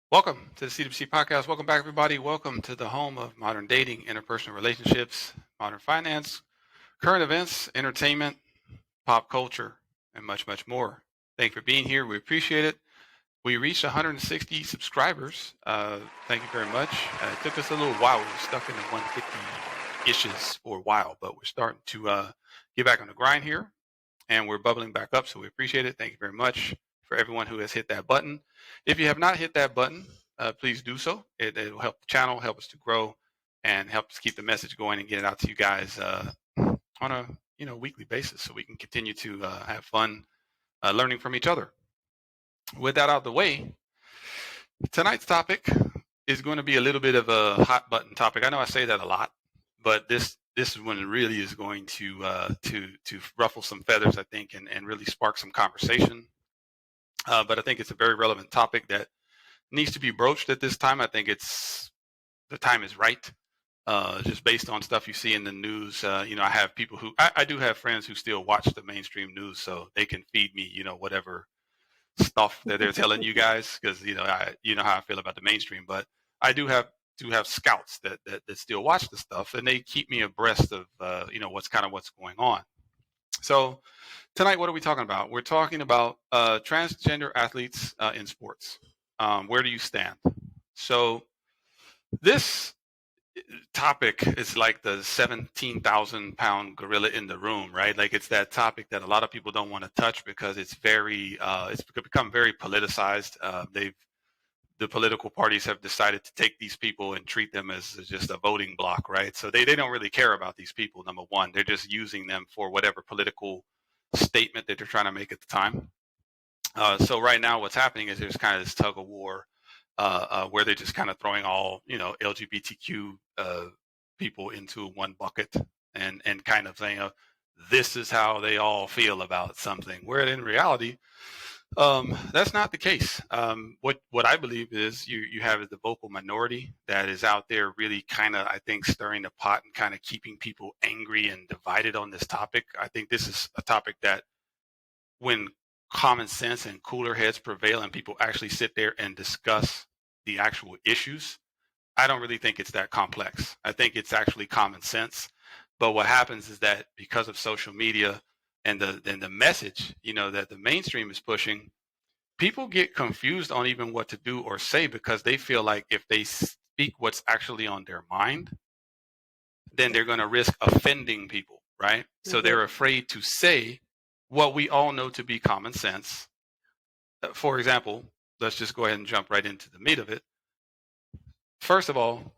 Welcome to the C2C podcast. Welcome back, everybody. Welcome to the home of modern dating, interpersonal relationships, modern finance, current events, entertainment, pop culture, and much, much more. Thank you for being here. We appreciate it. We reached 160 subscribers. Thank you very much. It took us a little while. We were stuck in the 150-ishes for a while, but we're starting to get back on the grind here, and we're bubbling back up, so we appreciate it. Thank you very much for everyone who has hit that button. If you have not hit that button, please do so. It'll help the channel, help us to grow, and help us keep the message going and get it out to you guys on a weekly basis, so we can continue to have fun learning from each other. With that out of the way, tonight's topic is going to be a little bit of a hot button topic. I know I say that a lot, but this is when it really is going to ruffle some feathers, I think, and really spark some conversation. But I think it's a very relevant topic that needs to be broached at this time. I think the time is right. Just based on stuff you see in the news, I have people who I do have friends who still watch the mainstream news, so they can feed me, whatever stuff that they're telling you guys, because you know how I feel about the mainstream. But I do have scouts that still watch the stuff, and they keep me abreast of what's going on. So tonight, what are we talking about? We're talking about transgender athletes in sports. Where do you stand? So this topic is like the 17,000-pound gorilla in the room, right? Like, it's that topic that a lot of people don't want to touch because it's become very politicized. The political parties have decided to take these people and treat them as just a voting block, right? So they don't really care about these people. Number one, they're just using them for whatever political statement that they're trying to make at the time. So right now, what's happening is there's kind of this tug of war where they're just kind of throwing all LGBTQ people into one bucket and kind of saying, this is how they all feel about something. Where in reality, that's not the case. What I believe is you have the vocal minority that is out there really kind of, I think, stirring the pot and kind of keeping people angry and divided on this topic. I think this is a topic that, when common sense and cooler heads prevail and people actually sit there and discuss the actual issues, I don't really think it's that complex. I think it's actually common sense. But what happens is that because of social media and the message, that the mainstream is pushing, people get confused on even what to do or say, because they feel like if they speak what's actually on their mind, then they're going to risk offending people, right? Mm-hmm. So they're afraid to say what we all know to be common sense. For example, let's just go ahead and jump right into the meat of it. First of all,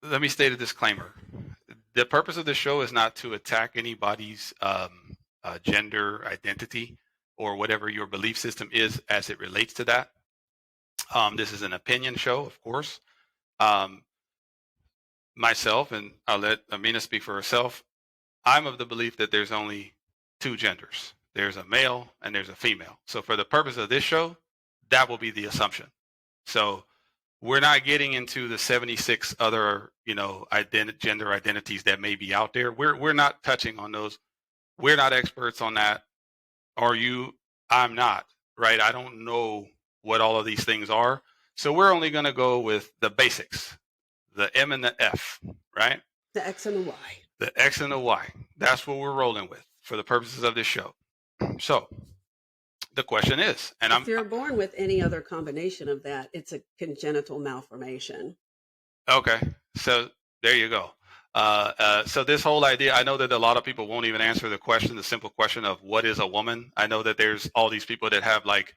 let me state a disclaimer. The purpose of the show is not to attack anybody's gender identity or whatever your belief system is as it relates to that. This is an opinion show, of course. Myself, and I'll let Amina speak for herself, I'm of the belief that there's only two genders. There's a male and there's a female. So for the purpose of this show, that will be the assumption. So we're not getting into the 76 other, gender identities that may be out there. We're not touching on those. We're not experts on that. Are you? I'm not, right? I don't know what all of these things are. So we're only going to go with the basics, the M and the F, right? The X and the Y. The X and the Y. That's what we're rolling with for the purposes of this show. So the question is, and if you're born with any other combination of that, it's a congenital malformation. Okay, so there you go. So this whole idea, I know that a lot of people won't even answer the simple question of what is a woman. I know that there's all these people that have like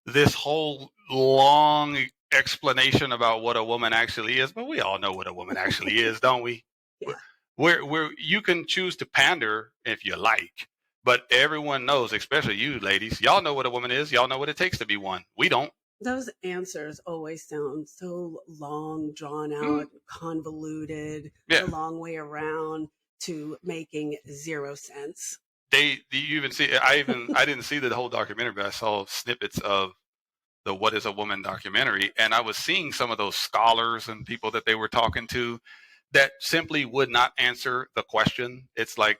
this whole long explanation about what a woman actually is, but we all know what a woman actually is, don't we? Yeah. Where you can choose to pander if you like, but everyone knows, especially you ladies, y'all know what a woman is. Y'all know what it takes to be one. We don't. Those answers always sound so long, drawn out, convoluted, a long way around to making zero sense. You even see, I didn't see the whole documentary, but I saw snippets of the What is a Woman documentary, and I was seeing some of those scholars and people that they were talking to that simply would not answer the question. It's like,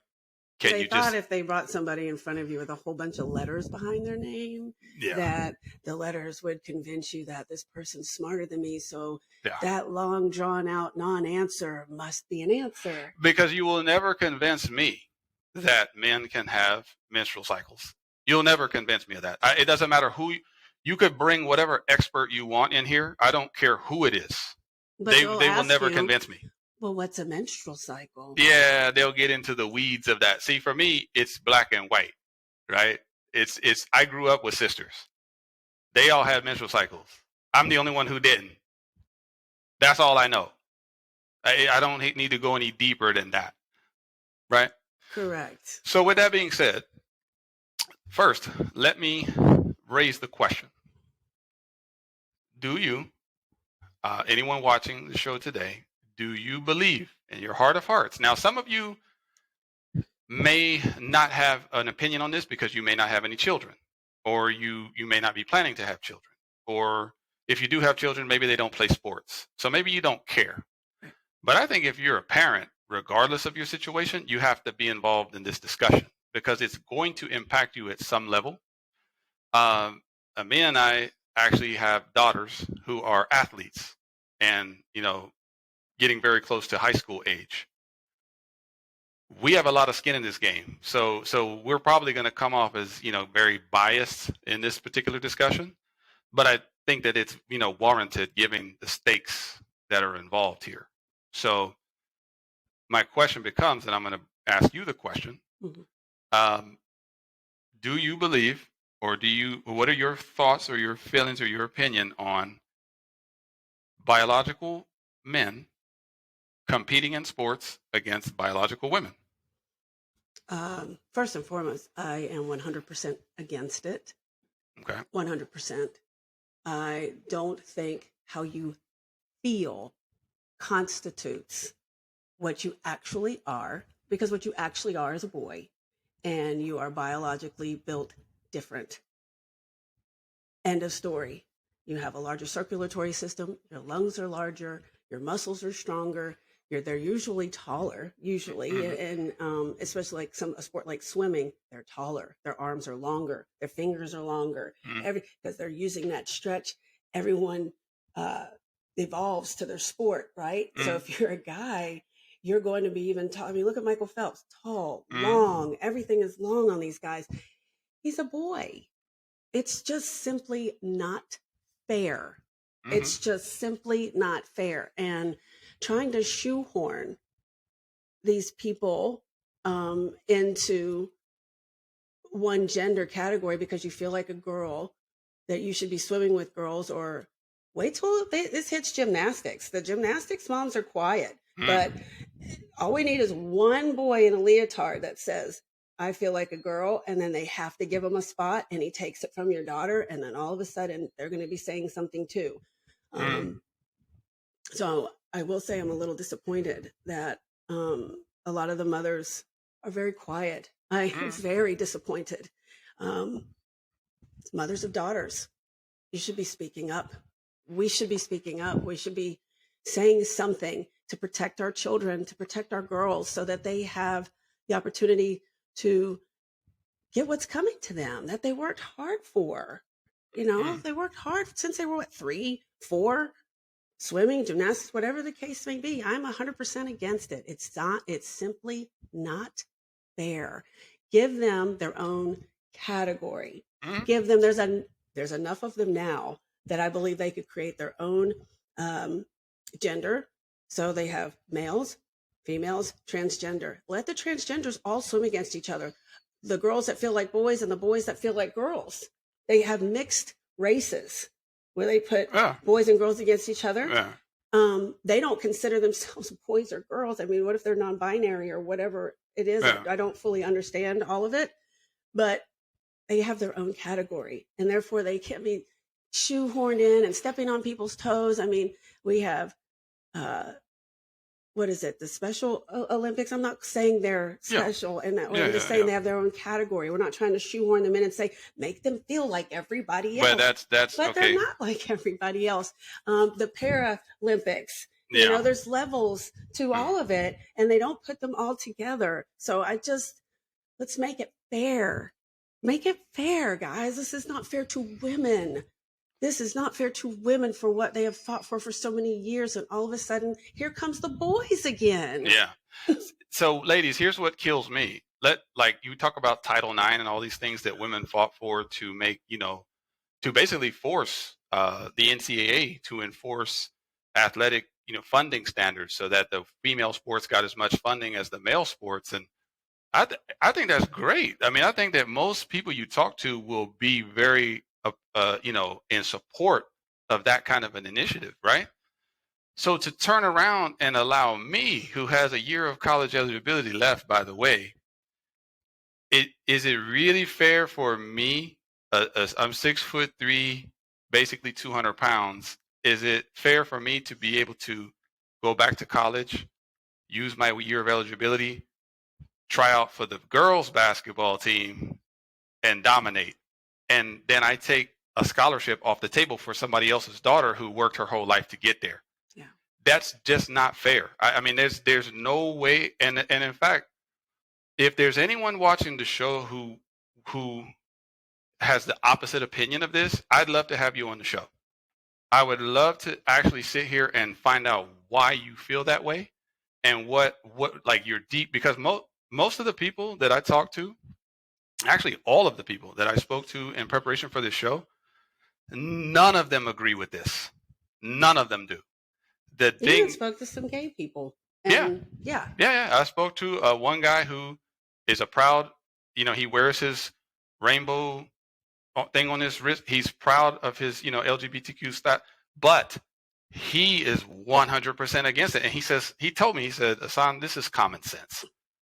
They thought if they brought somebody in front of you with a whole bunch of letters behind their name, that the letters would convince you that this person's smarter than me. So that long drawn out non-answer must be an answer. Because you will never convince me that men can have menstrual cycles. You'll never convince me of that. It doesn't matter who you could bring whatever expert you want in here. I don't care who it is. But they will never convince me. Well, what's a menstrual cycle? Yeah, they'll get into the weeds of that. See, for me, it's black and white, right? It's I grew up with sisters. They all had menstrual cycles. I'm the only one who didn't. That's all I know. I don't need to go any deeper than that, right? Correct. So with that being said, first, let me raise the question. Do you, anyone watching the show today, do you believe in your heart of hearts? Now, some of you may not have an opinion on this because you may not have any children, or you may not be planning to have children, or if you do have children, maybe they don't play sports. So maybe you don't care. But I think if you're a parent, regardless of your situation, you have to be involved in this discussion because it's going to impact you at some level. Me and I actually have daughters who are athletes and, getting very close to high school age. We have a lot of skin in this game. So we're probably going to come off as, very biased in this particular discussion. But I think that it's, warranted given the stakes that are involved here. So my question becomes, and I'm going to ask you the question, do you believe, or what are your thoughts or your feelings or your opinion on biological men competing in sports against biological women? First and foremost, I am 100% against it. Okay. 100%. I don't think how you feel constitutes what you actually are, because what you actually are is a boy, and you are biologically built different. End of story. You have a larger circulatory system, your lungs are larger, your muscles are stronger, they're usually taller, and especially like a sport like swimming, they're taller, their arms are longer, their fingers are longer, because they're using that stretch. Everyone evolves to their sport, right? So if you're a guy, you're going to be even tall. I mean, look at Michael Phelps, tall, long, everything is long on these guys. He's a boy. It's just simply not fair. It's just simply not fair. And trying to shoehorn these people into one gender category because you feel like a girl, that you should be swimming with girls, or wait till this hits gymnastics. The gymnastics moms are quiet, but all we need is one boy in a leotard that says, I feel like a girl, and then they have to give him a spot, and he takes it from your daughter, and then all of a sudden they're going to be saying something too. So I will say I'm a little disappointed that a lot of the mothers are very quiet. I am very disappointed. Mothers of daughters, you should be speaking up. We should be speaking up. We should be saying something to protect our children, to protect our girls, so that they have the opportunity to get what's coming to them, that they worked hard for. They worked hard since they were 3, 4, swimming, gymnastics, whatever the case may be. I'm 100% against it. It's simply not fair. Give them their own category. Give them, there's enough of them now that I believe they could create their own gender. So they have males, females, transgender. Let the transgenders all swim against each other. The girls that feel like boys and the boys that feel like girls. They have mixed races where they put boys and girls against each other. They don't consider themselves boys or girls. I mean, what if they're non-binary or whatever it is? I don't fully understand all of it, but they have their own category, and therefore they can't be shoehorned in and stepping on people's toes. I mean, we have, what is it? The Special Olympics. I'm not saying they're special in that way. I'm just saying they have their own category. We're not trying to shoehorn them in and say, make them feel like everybody else. But but okay. They're not like everybody else. The Paralympics, there's levels to all of it, and they don't put them all together. So I just, Let's make it fair. Make it fair, guys. This is not fair to women. This is not fair to women for what they have fought for so many years. And all of a sudden, here comes the boys again. Yeah. So, ladies, here's what kills me. Like you talk about Title IX and all these things that women fought for to make, to basically force the NCAA to enforce athletic, funding standards so that the female sports got as much funding as the male sports. And I think that's great. I mean, I think that most people you talk to will be very, in support of that kind of an initiative, right? So to turn around and allow me, who has a year of college eligibility left, by the way, is it really fair for me? I'm 6'3", basically 200 pounds. Is it fair for me to be able to go back to college, use my year of eligibility, try out for the girls basketball team, and dominate? And then I take a scholarship off the table for somebody else's daughter who worked her whole life to get there. Yeah. That's just not fair. I mean, there's no way. And in fact, if there's anyone watching the show who has the opposite opinion of this, I'd love to have you on the show. I would love to actually sit here and find out why you feel that way and what like you're deep, because most of the people that I talk to, actually all of the people that I spoke to in preparation for this show, none of them agree with this. None of them do. You even spoke to some gay people. And yeah. I spoke to one guy who is a proud, he wears his rainbow thing on his wrist. He's proud of his, LGBTQ stuff, but he is 100% against it. And he told me, Hassan, this is common sense.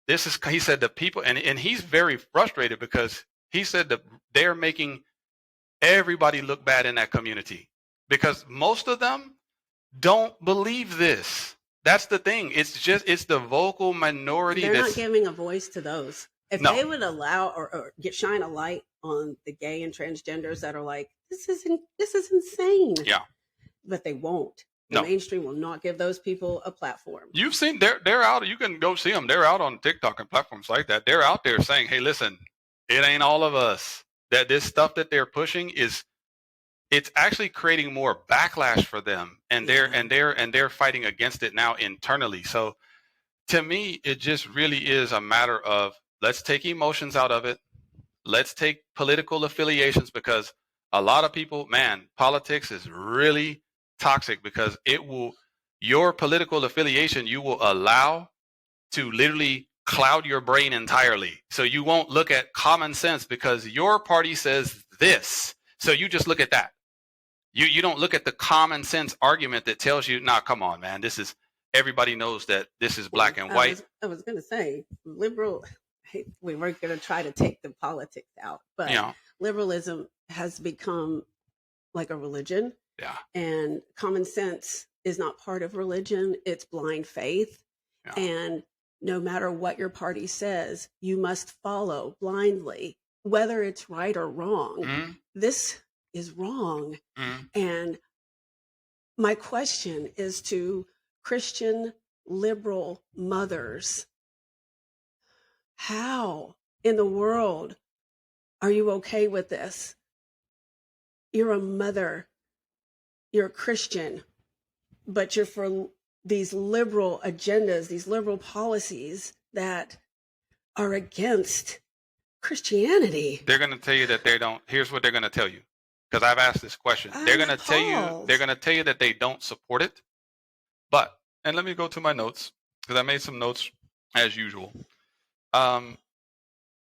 He said the people, and he's very frustrated because he said that they're making everybody look bad in that community because most of them don't believe this. That's the thing. It's the vocal minority. They're not giving a voice to those. If they would allow or shine a light on the gay and transgenders that are like, this is insane. Yeah. But they won't. The mainstream will not give those people a platform. You've seen they're out. You can go see them. They're out on TikTok and platforms like that. They're out there saying, "Hey, listen, it ain't all of us. That this stuff that they're pushing it's actually creating more backlash for them, and they're fighting against it now internally." So, to me, it just really is a matter of let's take emotions out of it. Let's take political affiliations, because a lot of people, man, politics is really toxic because your political affiliation, you will allow to literally cloud your brain entirely. So you won't look at common sense because your party says this. So you just look at that. You don't look at the common sense argument that tells you, nah, come on, man, everybody knows that this is black and white. I was going to say liberal. We weren't going to try to take the politics out, but liberalism has become like a religion. Yeah. And common sense is not part of religion. It's blind faith. Yeah. And no matter what your party says, you must follow blindly, whether it's right or wrong. Mm-hmm. This is wrong. Mm-hmm. And my question is to Christian liberal mothers. How in the world are you okay with this? You're a mother. You're a Christian, but you're for these liberal agendas, these liberal policies that are against Christianity. They're going to tell you that they don't. Here's what they're going to tell you, because I've asked this question. They're going to tell you that they don't support it. But, and let me go to my notes, because I made some notes as usual.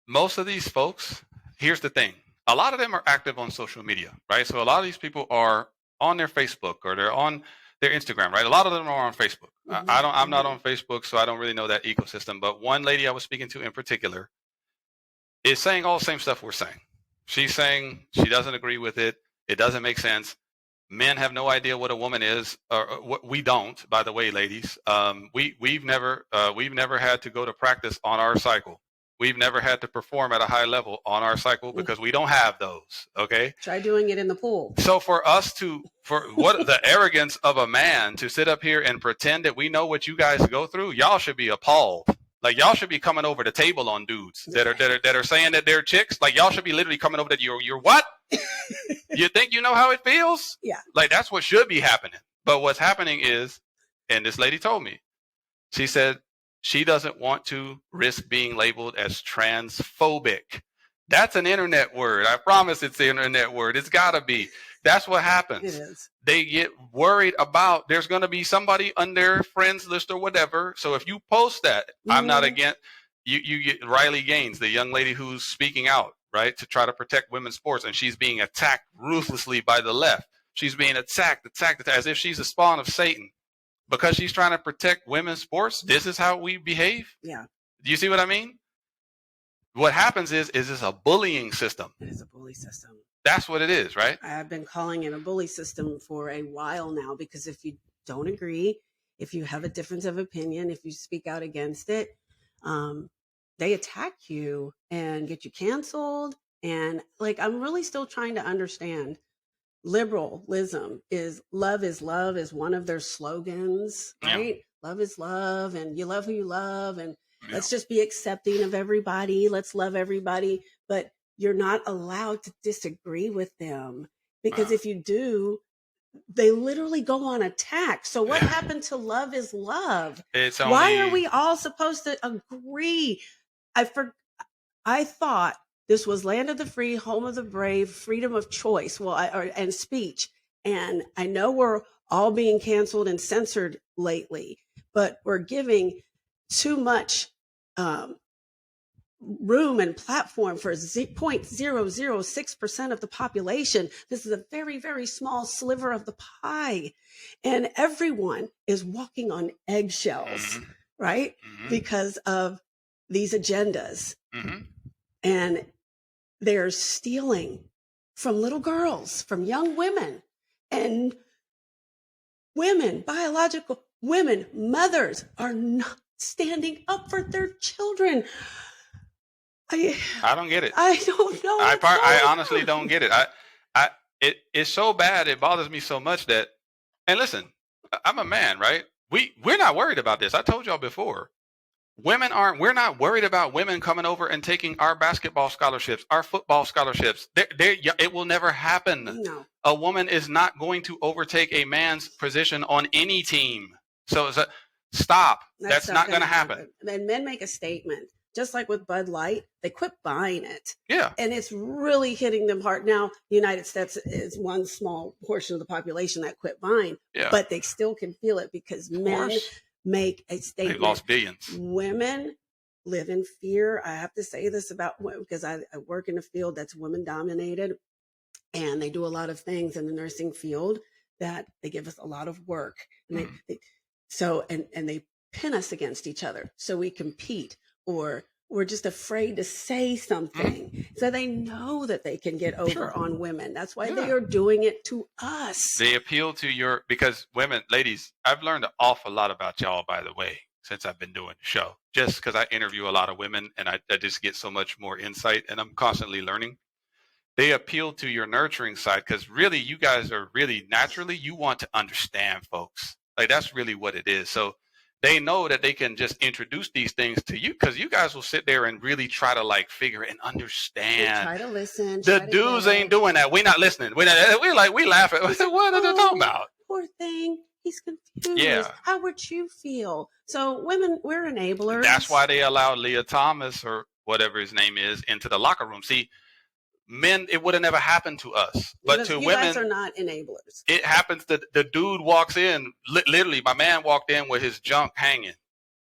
Most of these folks, here's the thing. A lot of them are active on social media, right? So a lot of these people are on their Facebook or they're on their Instagram, right? A lot of them are on Facebook. Mm-hmm. I'm not on Facebook, so I don't really know that ecosystem. But one lady I was speaking to in particular is saying all the same stuff we're saying. She's saying she doesn't agree with it. It doesn't make sense. Men have no idea what a woman is. We don't, by the way, ladies. We've never had to go to practice on our cycle. We've never had to perform at a high level on our cycle because we don't have those. Okay. Try doing it in the pool. So for what the arrogance of a man to sit up here and pretend that we know what you guys go through, y'all should be appalled. Like y'all should be coming over the table on dudes that are saying that they're chicks. Like y'all should be literally coming over that you're what? You think you know how it feels? Yeah. Like that's what should be happening. But what's happening is, and this lady told me, she said she doesn't want to risk being labeled as transphobic. That's an internet word. I promise it's an internet word. It's got to be. That's what happens. It is. They get worried about there's going to be somebody on their friends list or whatever. So if you post that, I'm not against you get Riley Gaines, the young lady who's speaking out, right, to try to protect women's sports, and she's being attacked ruthlessly by the left. She's being attacked as if she's a spawn of Satan because she's trying to protect women's sports. This is how we behave. Yeah. Do you see what I mean? What happens is it's a bullying system. It is a bully system. That's what it is, right? I've been calling it a bully system for a while now, because if you don't agree, if you have a difference of opinion, if you speak out against it, they attack you and get you canceled. And like, I'm really still trying to understand. Liberalism is love is one of their slogans, right? Yeah. Love is love, and you love who you love, and let's just be accepting of everybody. Let's love everybody. But you're not allowed to disagree with them, because if you do, they literally go on attack. So what happened to love is love? Why are we all supposed to agree? I thought this was land of the free, home of the brave, freedom of choice, and speech. And I know we're all being canceled and censored lately, but we're giving too much room and platform for 0.006% of the population. This is a very, very small sliver of the pie. And everyone is walking on eggshells, right? Because of these agendas. And they're stealing from little girls, from young women, and women, biological women, mothers are not standing up for their children. I don't get it. I don't know. I honestly don't get it. It's so bad. It bothers me so much that, and listen, I'm a man, right? We're not worried about this. I told y'all before. We're not worried about women coming over and taking our basketball scholarships, our football scholarships. It will never happen. No. A woman is not going to overtake a man's position on any team. So stop. That's not going to happen. And men make a statement. Just like with Bud Light, they quit buying it. Yeah. And it's really hitting them hard. Now, the United States is one small portion of the population that quit buying, but they still can feel it because men make a statement. They've lost billions. Women live in fear. I have to say this about women because I work in a field that's women dominated, and they do a lot of things in the nursing field that they give us a lot of work. And they pin us against each other. So we compete, or we're just afraid to say something. So they know that they can get over on women. That's why they are doing it to us. They appeal to because women, ladies, I've learned an awful lot about y'all, by the way, since I've been doing the show, just because I interview a lot of women and I just get so much more insight, and I'm constantly learning. They appeal to your nurturing side because really you guys are really naturally, you want to understand folks. Like that's really what it is. So they know that they can just introduce these things to you because you guys will sit there and really try to like figure and understand. Try to listen. The dudes ain't doing that. We're not listening. We laugh at. What are they talking about? Poor thing. He's confused. Yeah. How would you feel? So women, we're enablers. That's why they allowed Leah Thomas or whatever his name is into the locker room. See, men, it would have never happened to us, but to women, guys are not enablers. It happens that the dude walks in. Literally, my man walked in with his junk hanging,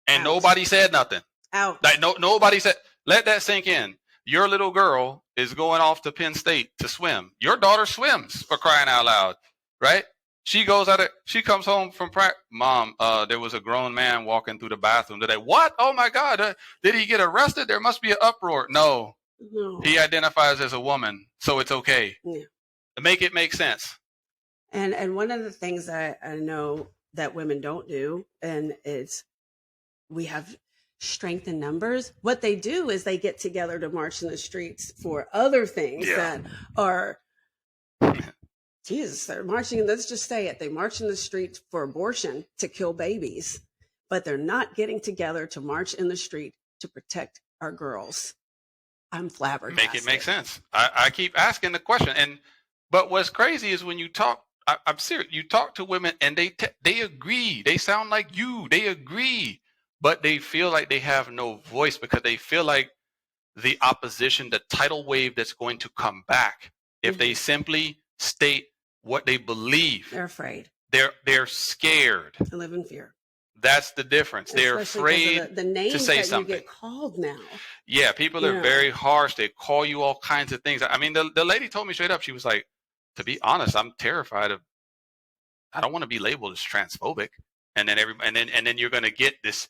and nobody said nothing. Ouch. Like nobody said. Let that sink in. Your little girl is going off to Penn State to swim. Your daughter swims, for crying out loud, right? She goes out. She comes home from practice. Mom, there was a grown man walking through the bathroom today. What? Oh my God! Did he get arrested? There must be an uproar. No. He identifies as a woman, so it's okay. Yeah. Make it make sense. And one of the things that I know that women don't do, and it's we have strength in numbers. What they do is they get together to march in the streets for other things that are, Jesus, they're marching. Let's just say it. They march in the streets for abortion to kill babies. but they're not getting together to march in the street to protect our girls. I'm flabbergasted. Make it make sense. I keep asking the question, but what's crazy is when you talk. I'm serious. You talk to women and they agree. They sound like you. They agree, but they feel like they have no voice because they feel like the opposition, the tidal wave that's going to come back if they simply state what they believe. They're afraid. They're scared. They live in fear. That's the difference. They're afraid the names to say that something. You get called now. Yeah, people are very harsh. They call you all kinds of things. I mean, the lady told me straight up, she was like, to be honest, I'm terrified of, I don't want to be labeled as transphobic. And then you're going to get this.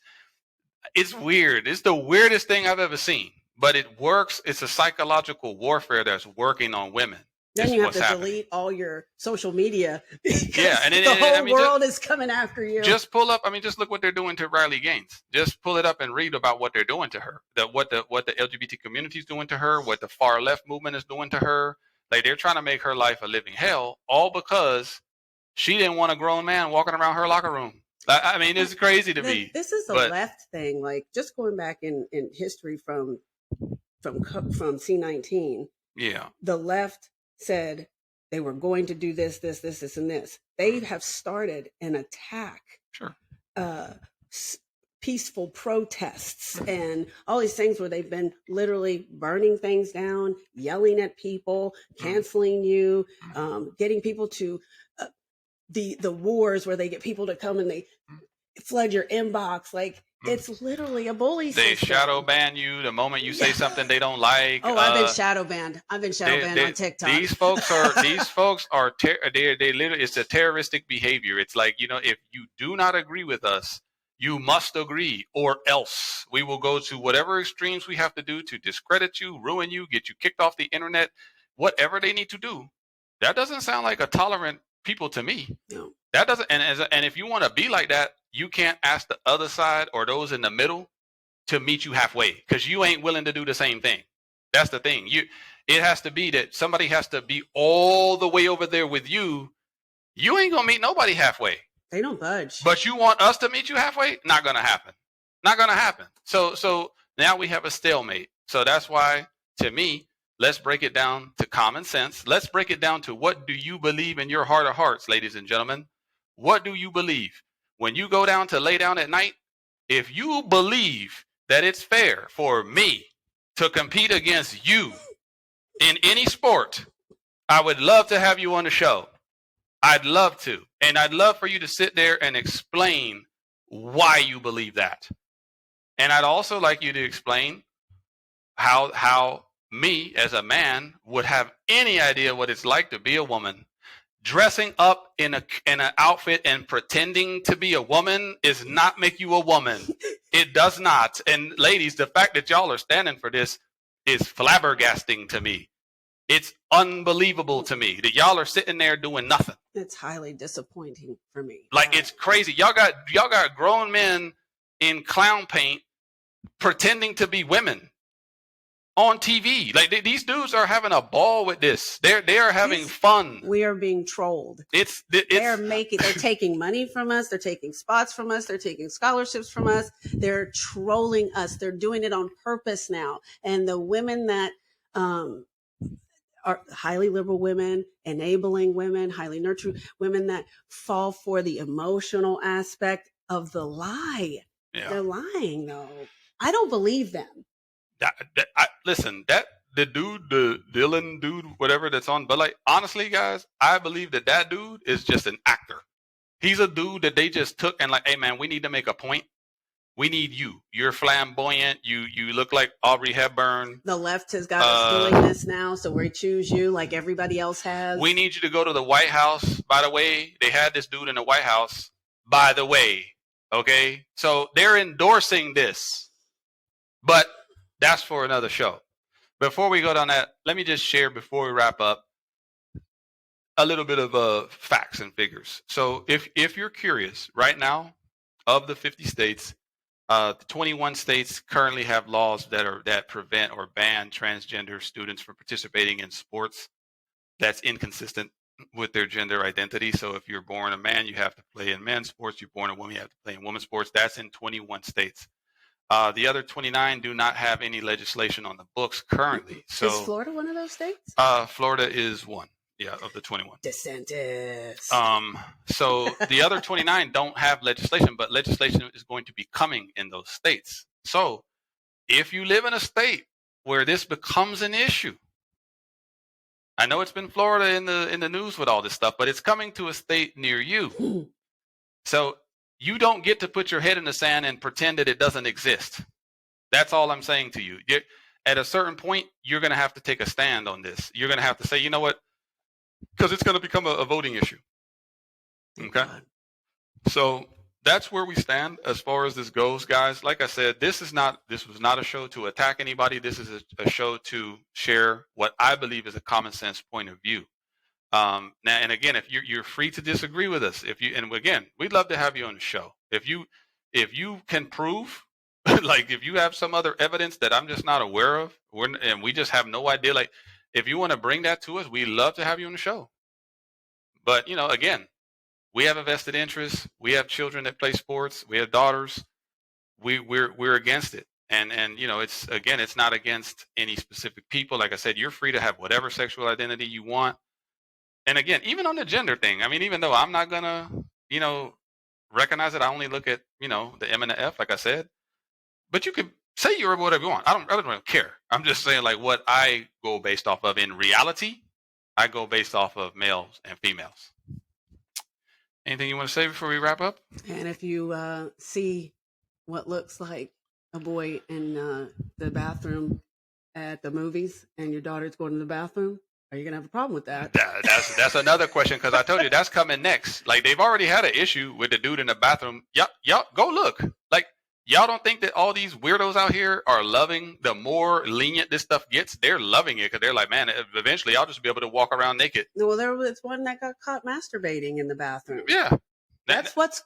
It's weird. It's the weirdest thing I've ever seen, but it works. It's a psychological warfare that's working on women. Then you have to delete all your social media. Yeah, and the whole world is coming after you. Just pull up. I mean, just look what they're doing to Riley Gaines. Just pull it up and read about what they're doing to her. What the LGBT community is doing to her. What the far left movement is doing to her. Like, they're trying to make her life a living hell, all because she didn't want a grown man walking around her locker room. I mean, it's crazy to me. This is a left thing. Like, just going back in history from C-19. Yeah, the left said they were going to do this, and this. They have started an attack. Sure. Peaceful protests and all these things where they've been literally burning things down, yelling at people, canceling you, getting people to the wars where they get people to come and they flood your inbox. Like, it's literally a bully system. They shadow ban you the moment you say something they don't like. Oh, I've been shadow banned. I've been shadow banned on TikTok. These folks are they literally, it's a terroristic behavior. It's like, if you do not agree with us, you must agree, or else we will go to whatever extremes we have to do to discredit you, ruin you, get you kicked off the internet, whatever they need to do. That doesn't sound like a tolerant people to me. No. That doesn't, and if you want to be like that, you can't ask the other side or those in the middle to meet you halfway, because you ain't willing to do the same thing. That's the thing. It has to be that somebody has to be all the way over there with you. You ain't gonna meet nobody halfway. They don't budge. But you want us to meet you halfway? Not gonna happen. Not gonna happen. So now we have a stalemate. So that's why, to me, let's break it down to common sense. Let's break it down to, what do you believe in your heart of hearts, ladies and gentlemen? What do you believe? When you go down to lay down at night, if you believe that it's fair for me to compete against you in any sport, I would love to have you on the show. I'd love to. And I'd love for you to sit there and explain why you believe that. And I'd also like you to explain how me as a man would have any idea what it's like to be a woman. Dressing up in an outfit and pretending to be a woman is not make you a woman. It does not. And ladies, the fact that y'all are standing for this is flabbergasting to me. It's unbelievable to me that y'all are sitting there doing nothing. It's highly disappointing for me. Like, it's crazy. Y'all got grown men in clown paint pretending to be women on TV. Like, these dudes are having a ball with this. They are having fun. We are being trolled. They're taking money from us. They're taking spots from us. They're taking scholarships from us. They're trolling us. They're doing it on purpose now. And the women that are highly liberal women, enabling women, highly nurturing women that fall for the emotional aspect of the lie. Yeah. They're lying, though. I don't believe them. Listen, the Dylan dude, whatever that's on, but like, honestly, guys, I believe that dude is just an actor. He's a dude that they just took and like, hey man, we need to make a point. We need you. You're flamboyant. You look like Audrey Hepburn. The left has got us doing this now, so we choose you like everybody else has. We need you to go to the White House. By the way, they had this dude in the White House. By the way, okay? So they're endorsing this. But that's for another show. Before we go down that, let me just share, before we wrap up, a little bit of facts and figures. So if you're curious, right now, of the 50 states, the 21 states currently have laws that prevent or ban transgender students from participating in sports. That's inconsistent. with their gender identity. So if you're born a man, you have to play in men's sports. You're born a woman, you have to play in women's sports. That's in 21 states. The other 29 do not have any legislation on the books currently. So is Florida one of those states? Florida is one, yeah, of the 21. DeSantis. So the other 29 don't have legislation, but legislation is going to be coming in those states. So if you live in a state where this becomes an issue, I know it's been Florida in the news with all this stuff, but it's coming to a state near you. So you don't get to put your head in the sand and pretend that it doesn't exist. That's all I'm saying to you. At a certain point, you're going to have to take a stand on this. You're going to have to say, you know what? Because it's going to become a voting issue. Okay? So that's where we stand as far as this goes, guys. Like I said, this was not a show to attack anybody. This is a show to share what I believe is a common sense point of view. Now, and again, if you're free to disagree with us, and again, we'd love to have you on the show. If you can prove, like if you have some other evidence that I'm just not aware of, and we just have no idea, like if you want to bring that to us, we'd love to have you on the show. But again, we have a vested interest. We have children that play sports. We have daughters. We're against it. And it's not against any specific people. Like I said, you're free to have whatever sexual identity you want. And again, even on the gender thing, I mean, even though I'm not gonna, recognize it, I only look at, the M and the F, like I said. But you could say you're whatever you want. I don't really care. I'm just saying, like, what I go based off of in reality, I go based off of males and females. Anything you want to say before we wrap up? And if you see what looks like a boy in the bathroom at the movies, and your daughter's going to the bathroom, are you gonna have a problem with that? That's another question, because I told you that's coming next. Like, they've already had an issue with the dude in the bathroom. Y'all go look. Like, y'all don't think that all these weirdos out here are loving the more lenient this stuff gets? They're loving it because they're like, man, eventually I'll just be able to walk around naked. Well, there was one that got caught masturbating in the bathroom. Yeah, that's what's.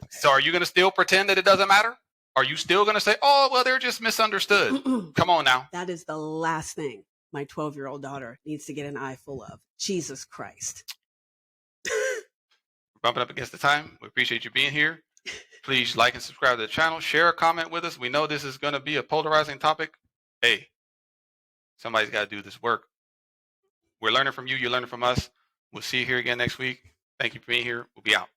So are you going to still pretend that it doesn't matter? Are you still going to say, oh, well, they're just misunderstood? Come on now. That is the last thing my 12-year-old daughter needs to get an eye full of. Jesus Christ. We're bumping up against the time. We appreciate you being here. Please like and subscribe to the channel. Share a comment with us. We know this is going to be a polarizing topic. Hey, somebody's got to do this work. We're learning from you. You're learning from us. We'll see you here again next week. Thank you for being here. We'll be out.